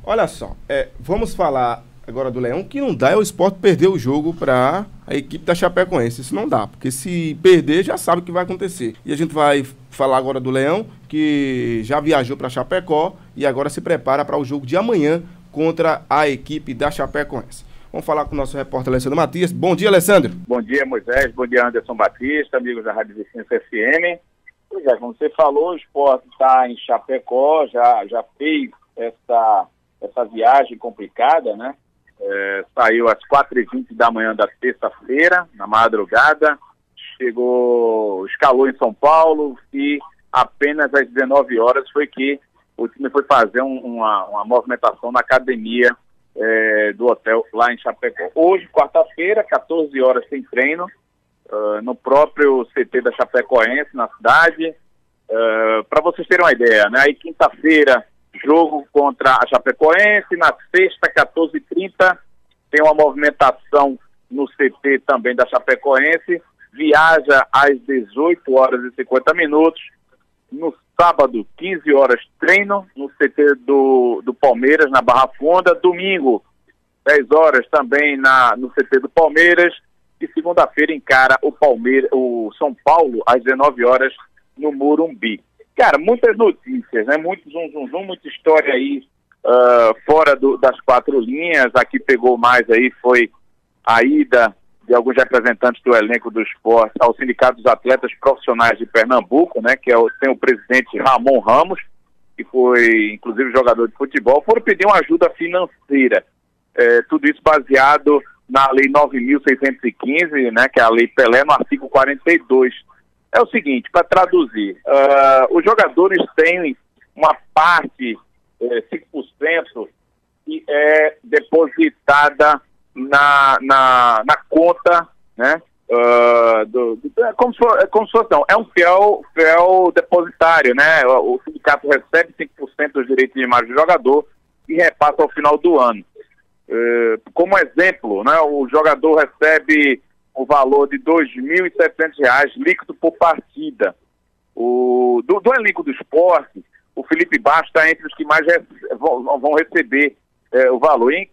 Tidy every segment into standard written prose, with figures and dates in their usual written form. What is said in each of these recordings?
Olha só, vamos falar agora do Leão, que não dá é o Sport perder o jogo para a equipe da Chapecoense. Isso não dá, porque se perder já sabe o que vai acontecer. E a gente vai falar agora do Leão, que já viajou para Chapecó e agora se prepara para o jogo de amanhã contra a equipe da Chapecoense. Vamos falar com o nosso repórter Alessandro Matias. Bom dia, Alessandro. Bom dia, Moisés. Bom dia, Anderson Batista, amigos da Rádio Vicência FM. Pois é, como você falou, o Sport está em Chapecó, já fez essa viagem complicada, né? Saiu às 4h20 da manhã da terça-feira, na madrugada, escalou em São Paulo e apenas às 19 horas foi que o time foi fazer uma movimentação na academia do hotel lá em Chapecó. Hoje, quarta-feira, 14 horas sem treino, no próprio CT da Chapecoense, na cidade. Para vocês terem uma ideia, né? Aí quinta-feira, jogo contra a Chapecoense, na sexta, 14h30, tem uma movimentação no CT também da Chapecoense, viaja às 18h50, no sábado, 15 horas, treino no CT do Palmeiras, na Barra Funda, domingo, 10 horas também no CT do Palmeiras, e segunda-feira encara o São Paulo às 19 horas no Morumbi. Cara, muitas notícias, né? Muito zum, muita história aí fora das quatro linhas. Aqui pegou mais aí, foi a ida de alguns representantes do elenco do Sport ao Sindicato dos Atletas Profissionais de Pernambuco, né? Que tem o presidente Ramon Ramos, que foi inclusive jogador de futebol, foram pedir uma ajuda financeira. Tudo isso baseado na Lei 9.615, né? Que é a Lei Pelé, no artigo 42. É o seguinte, para traduzir, os jogadores têm uma parte, 5%, que é depositada na conta, né? Como se fosse, não, é um fiel depositário, né? O sindicato recebe 5% dos direitos de imagem do jogador e repassa ao final do ano. Como exemplo, né? O jogador recebe o valor de R$ 2.700 líquido por partida. Do elenco do esporte, o Felipe Baixo está entre os que mais vão receber o valor. E,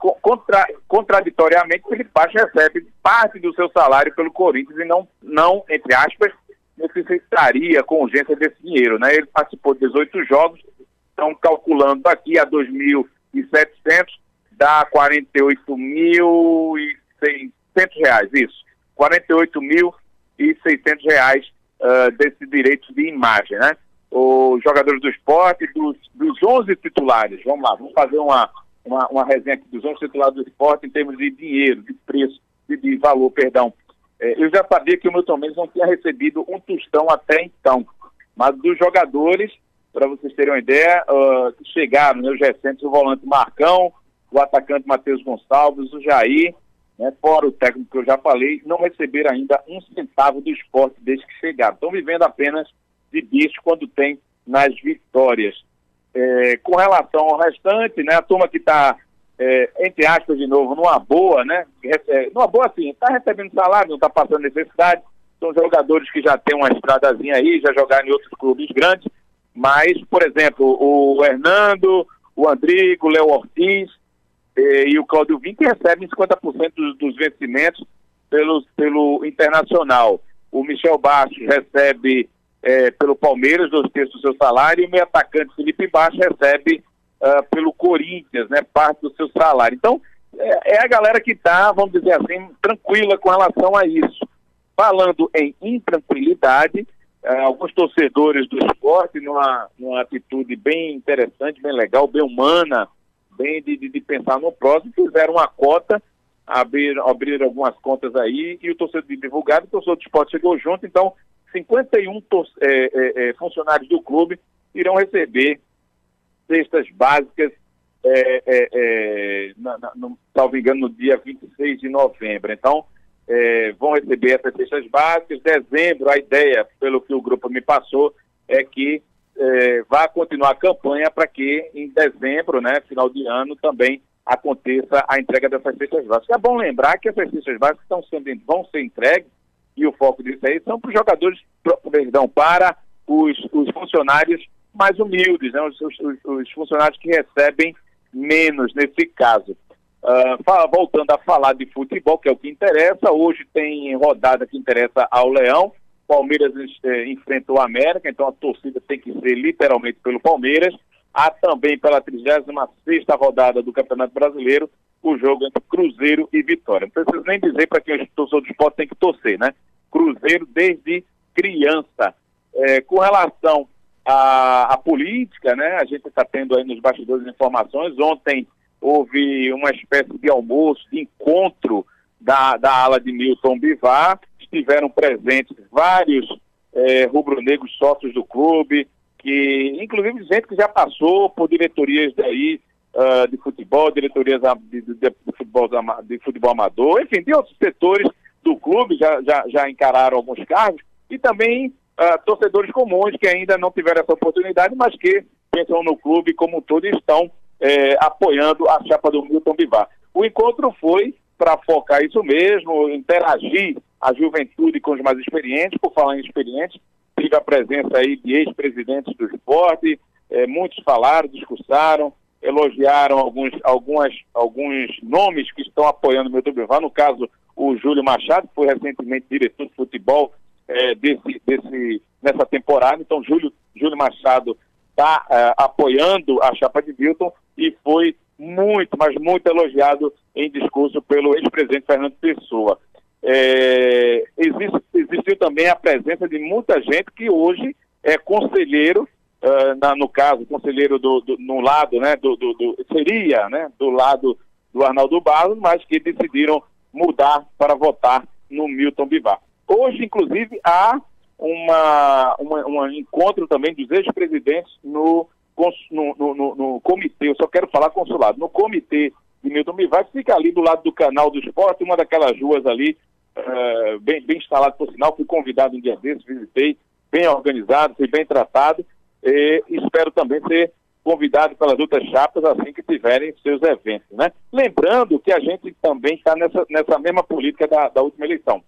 contraditoriamente, o Felipe Baixo recebe parte do seu salário pelo Corinthians e não, entre aspas, necessitaria com urgência desse dinheiro, né? Ele participou de 18 jogos, estão calculando daqui a 2.700, dá R$ 48.600, isso. R$ 48.600 desse direito de imagem, né? Os jogadores do esporte, dos 11 titulares, vamos lá, vamos fazer uma resenha aqui dos 11 titulares do esporte em termos de dinheiro, de preço, de valor, perdão. Eu já sabia que o Milton Mendes não tinha recebido um tostão até então, mas dos jogadores, para vocês terem uma ideia, que chegaram, né, os recentes, o volante Marcão, o atacante Matheus Gonçalves, o Jair, né, fora o técnico que eu já falei, não receberam ainda um centavo do esporte desde que chegaram. Estão vivendo apenas de bicho quando tem nas vitórias. Com relação ao restante, né, a turma que está, entre aspas, de novo, numa boa, né? Numa boa, assim, está recebendo salário, não está passando necessidade. São jogadores que já têm uma estradazinha aí, já jogaram em outros clubes grandes. Mas, por exemplo, o Hernando, o Andrigo, o Léo Ortiz, e o Cláudio Vinck recebem 50% dos vencimentos pelo Internacional. O Michel Baixo recebe pelo Palmeiras 2/3 do seu salário, e o meio atacante Felipe Baixo recebe pelo Corinthians, né, parte do seu salário. Então, é a galera que está, vamos dizer assim, tranquila com relação a isso. Falando em intranquilidade, alguns torcedores do esporte, numa atitude bem interessante, bem legal, bem humana, bem de pensar no próximo, fizeram uma cota, abriram algumas contas aí, e o torcedor divulgado, o torcedor do esporte chegou junto, então 51 funcionários do clube irão receber cestas básicas, salvo engano, no dia 26 de novembro. Então, vão receber essas cestas básicas. Dezembro, a ideia, pelo que o grupo me passou, é que vai continuar a campanha para que em dezembro, né, final de ano, também aconteça a entrega dessas cestas básicas. É bom lembrar que essas cestas básicas vão ser entregues, e o foco disso aí são para os jogadores, para os funcionários mais humildes, né, os funcionários que recebem menos nesse caso. Voltando a falar de futebol, que é o que interessa, hoje tem rodada que interessa ao Leão. Palmeiras enfrentou o América, então a torcida tem que ser literalmente pelo Palmeiras. Há também pela 36ª rodada do Campeonato Brasileiro o jogo entre Cruzeiro e Vitória. Não preciso nem dizer para quem é torcedor do esporte tem que torcer, né? Cruzeiro desde criança. Com relação à política, né? A gente está tendo aí nos bastidores informações. Ontem houve uma espécie de almoço, de encontro da ala de Milton Bivar. Estiveram presentes vários rubro-negros sócios do clube, que inclusive gente que já passou por diretorias daí de futebol, diretorias de futebol amador, enfim, de outros setores do clube, já encararam alguns cargos, e também torcedores comuns que ainda não tiveram essa oportunidade, mas que pensam no clube como um todo e estão apoiando a chapa do Milton Bivar. O encontro foi para focar isso mesmo, interagir a juventude com os mais experientes. Por falar em experientes, tive a presença aí de ex-presidentes do esporte, muitos falaram, discursaram, elogiaram alguns nomes que estão apoiando o Milton Bivar, no caso o Júlio Machado, que foi recentemente diretor de futebol nessa temporada. Então Júlio Machado está apoiando a chapa de Milton e foi muito, mas muito elogiado em discurso pelo ex-presidente Fernando Pessoa. Existiu também a presença de muita gente que hoje é conselheiro, no caso, conselheiro no lado, né, seria, né, do lado do Arnaldo Barros, mas que decidiram mudar para votar no Milton Bivar. Hoje, inclusive, há um encontro também dos ex-presidentes no comitê, eu só quero falar consulado, no comitê de Milton Bivar, que fica ali do lado do Canal do Esporte, uma daquelas ruas ali, bem instalado por sinal. Fui convidado um dia desses, visitei, bem organizado, fui bem tratado, e espero também ser convidado pelas outras chapas assim que tiverem seus eventos, né? Lembrando que a gente também está nessa mesma política da última eleição,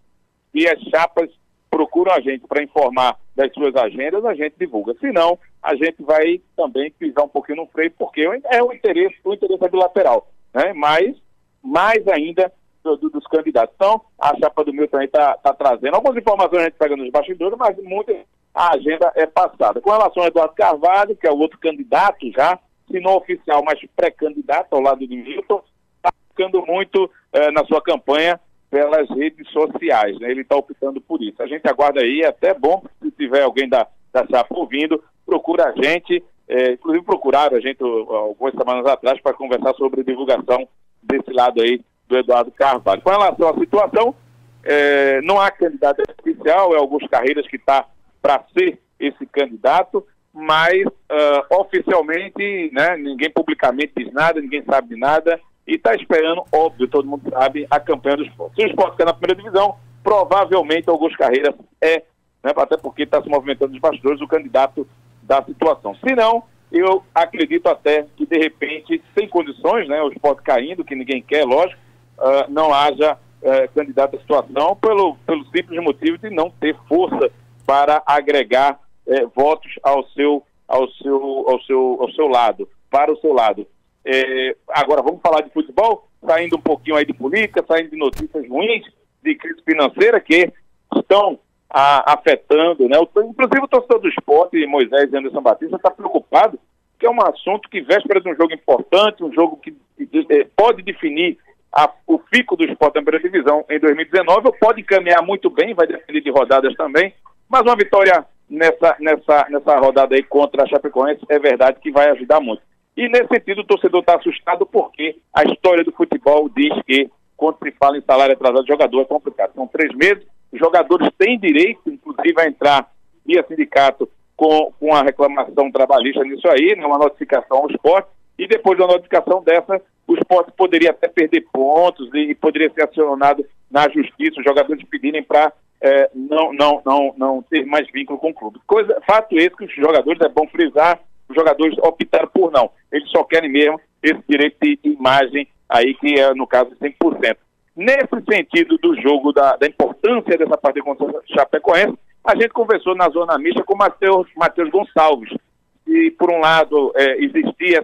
e as chapas procuram a gente para informar das suas agendas, a gente divulga. Senão, a gente vai também pisar um pouquinho no freio, porque o interesse é bilateral, né? Mas, mais ainda, dos candidatos. Então, a chapa do Milton está trazendo algumas informações, a gente pega nos bastidores, mas a agenda é passada. Com relação ao Eduardo Carvalho, que é o outro candidato já, se não oficial, mas pré-candidato ao lado do Milton, está ficando muito na sua campanha pelas redes sociais, né? Ele está optando por isso. A gente aguarda aí, é até bom, se tiver alguém da chapa ouvindo, procura a gente, inclusive procuraram a gente algumas semanas atrás para conversar sobre a divulgação desse lado aí do Eduardo Carvalho. Com relação à situação, não há candidato oficial, é Augusto Carreiras que está para ser esse candidato, mas oficialmente, né, ninguém publicamente diz nada, ninguém sabe de nada, e está esperando, óbvio, todo mundo sabe, a campanha do esporte. Se o esporte ficar na primeira divisão, provavelmente Augusto Carreiras né, até porque está se movimentando nos bastidores, o candidato da situação. Se não, eu acredito até que, de repente, sem condições, né, o esporte caindo, que ninguém quer, lógico, não haja candidato à situação pelo simples motivo de não ter força para agregar votos ao seu lado, para o seu lado. Agora, vamos falar de futebol, saindo um pouquinho aí de política, saindo de notícias ruins, de crise financeira que estão afetando, né? Inclusive o torcedor do esporte, Moisés e Anderson Batista, está preocupado, que é um assunto que, véspera de um jogo importante, um jogo que pode definir o fico do esporte na primeira divisão em 2019, ou pode encaminhar muito bem, vai depender de rodadas também, mas uma vitória nessa rodada aí contra a Chapecoense é verdade que vai ajudar muito. E nesse sentido o torcedor está assustado porque a história do futebol diz que quando se fala em salário atrasado de jogador é complicado. São 3 meses, os jogadores têm direito, inclusive, a entrar via sindicato com a reclamação trabalhista nisso aí, né, uma notificação ao esporte, e depois da notificação dessa, o esporte poderia até perder pontos e poderia ser acionado na justiça, os jogadores pedirem para não ter mais vínculo com o clube. Fato esse que os jogadores, é bom frisar, os jogadores optaram por não. Eles só querem mesmo esse direito de imagem aí, que é, no caso, 100%. Nesse sentido do jogo, da importância dessa partida contra o Chapecoense, a gente conversou na zona mista com o Matheus Gonçalves. E, por um lado, existia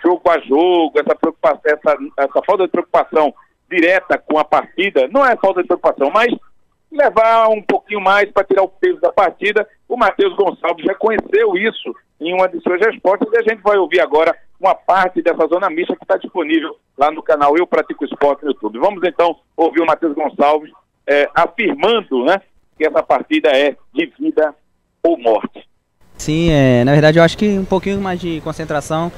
jogo a jogo, essa falta de preocupação direta com a partida, não é falta de preocupação, mas levar um pouquinho mais para tirar o peso da partida. O Matheus Gonçalves reconheceu isso em uma de suas respostas, e a gente vai ouvir agora uma parte dessa zona mista que está disponível lá no canal Eu Pratico Esporte no YouTube. Vamos então ouvir o Matheus Gonçalves afirmando, né, que essa partida é de vida ou morte. Sim, na verdade eu acho que um pouquinho mais de concentração.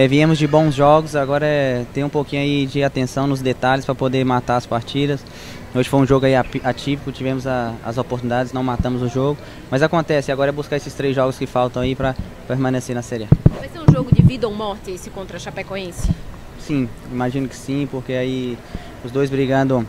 Viemos de bons jogos, agora tem um pouquinho aí de atenção nos detalhes para poder matar as partidas. Hoje foi um jogo aí atípico, tivemos as oportunidades, não matamos o jogo, mas acontece, agora é buscar esses 3 jogos que faltam aí para permanecer na Série A. Vai ser um jogo de vida ou morte esse contra a Chapecoense? Sim, imagino que sim, porque aí os dois brigando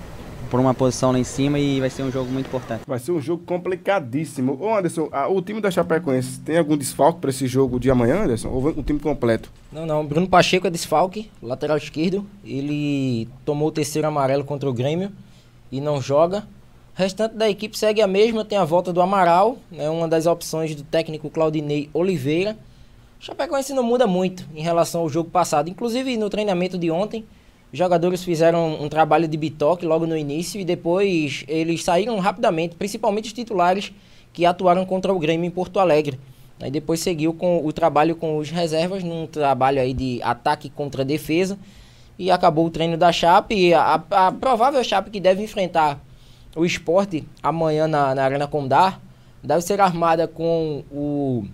por uma posição lá em cima e vai ser um jogo muito importante. Vai ser um jogo complicadíssimo. Ô Anderson, o time da Chapecoense tem algum desfalque para esse jogo de amanhã, Anderson? Ou o time completo? Não, Bruno Pacheco é desfalque, lateral esquerdo. Ele tomou o 3º amarelo contra o Grêmio e não joga. O restante da equipe segue a mesma, tem a volta do Amaral, né, uma das opções do técnico Claudinei Oliveira. O Chapecoense não muda muito em relação ao jogo passado. Inclusive no treinamento de ontem, os jogadores fizeram um trabalho de bitoque logo no início e depois eles saíram rapidamente, principalmente os titulares que atuaram contra o Grêmio em Porto Alegre. Aí depois seguiu com o trabalho com os reservas, num trabalho aí de ataque contra defesa, e acabou o treino da Chape. A provável Chape que deve enfrentar o Sport amanhã na Arena Condá deve ser armada com o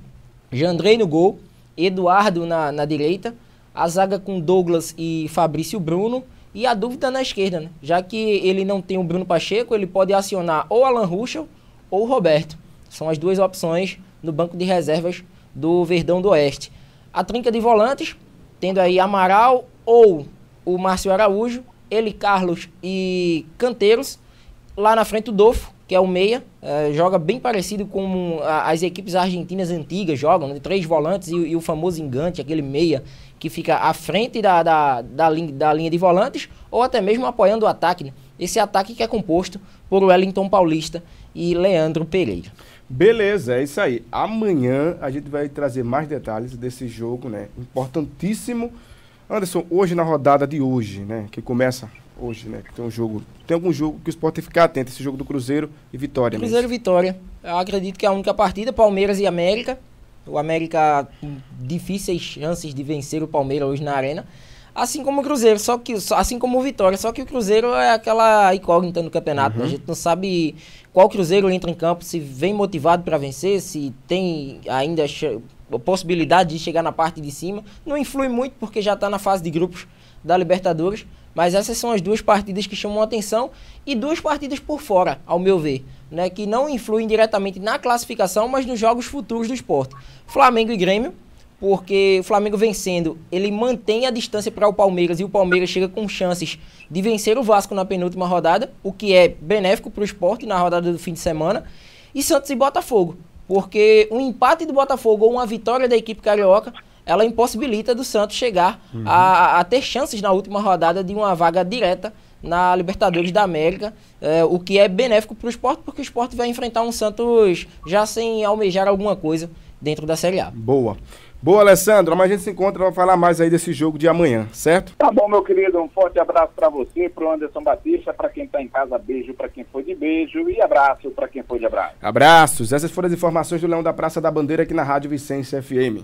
Jandrei no gol, Eduardo na direita, a zaga com Douglas e Fabrício Bruno, e a dúvida na esquerda, né? Já que ele não tem o Bruno Pacheco, ele pode acionar ou Alan Ruschel ou o Roberto. São as 2 opções no banco de reservas do Verdão do Oeste. A trinca de volantes, tendo aí Amaral ou o Márcio Araújo, ele, Carlos e Canteiros. Lá na frente o Dofo, que é o meia, joga bem parecido com as equipes argentinas antigas jogam, né? 3 volantes e o famoso engante, aquele meia que fica à frente da linha de volantes, ou até mesmo apoiando o ataque, né? Esse ataque que é composto por Wellington Paulista e Leandro Pereira. Beleza, é isso aí. Amanhã a gente vai trazer mais detalhes desse jogo, né? Importantíssimo. Anderson, hoje na rodada de hoje, né? Que começa hoje, né? Tem algum jogo que o Sport tem que ficar atento, esse jogo do Cruzeiro e Vitória. Cruzeiro e Vitória. Eu acredito que é a única partida, Palmeiras e América. O América com difíceis chances de vencer o Palmeiras hoje na Arena. Assim como o Cruzeiro, assim como o Vitória. Só que o Cruzeiro é aquela incógnita no campeonato. Né? A gente não sabe qual Cruzeiro entra em campo, se vem motivado para vencer, se tem ainda a possibilidade de chegar na parte de cima. Não influi muito porque já está na fase de grupos da Libertadores. Mas essas são as 2 partidas que chamam a atenção e 2 partidas por fora, ao meu ver, né, que não influem diretamente na classificação, mas nos jogos futuros do Sport. Flamengo e Grêmio, porque o Flamengo vencendo, ele mantém a distância para o Palmeiras e o Palmeiras chega com chances de vencer o Vasco na penúltima rodada, o que é benéfico para o Sport na rodada do fim de semana. E Santos e Botafogo, porque um empate do Botafogo ou uma vitória da equipe carioca, ela impossibilita do Santos chegar a ter chances na última rodada de uma vaga direta na Libertadores da América, o que é benéfico para o Sport, porque o Sport vai enfrentar um Santos já sem almejar alguma coisa dentro da Série A. Boa, Alessandro, amanhã a gente se encontra para falar mais aí desse jogo de amanhã, certo? Tá bom, meu querido, um forte abraço para você, pro Anderson Batista, para quem tá em casa, beijo para quem foi de beijo e abraço para quem foi de abraço. Abraços, essas foram as informações do Leão da Praça da Bandeira aqui na Rádio Vicência FM.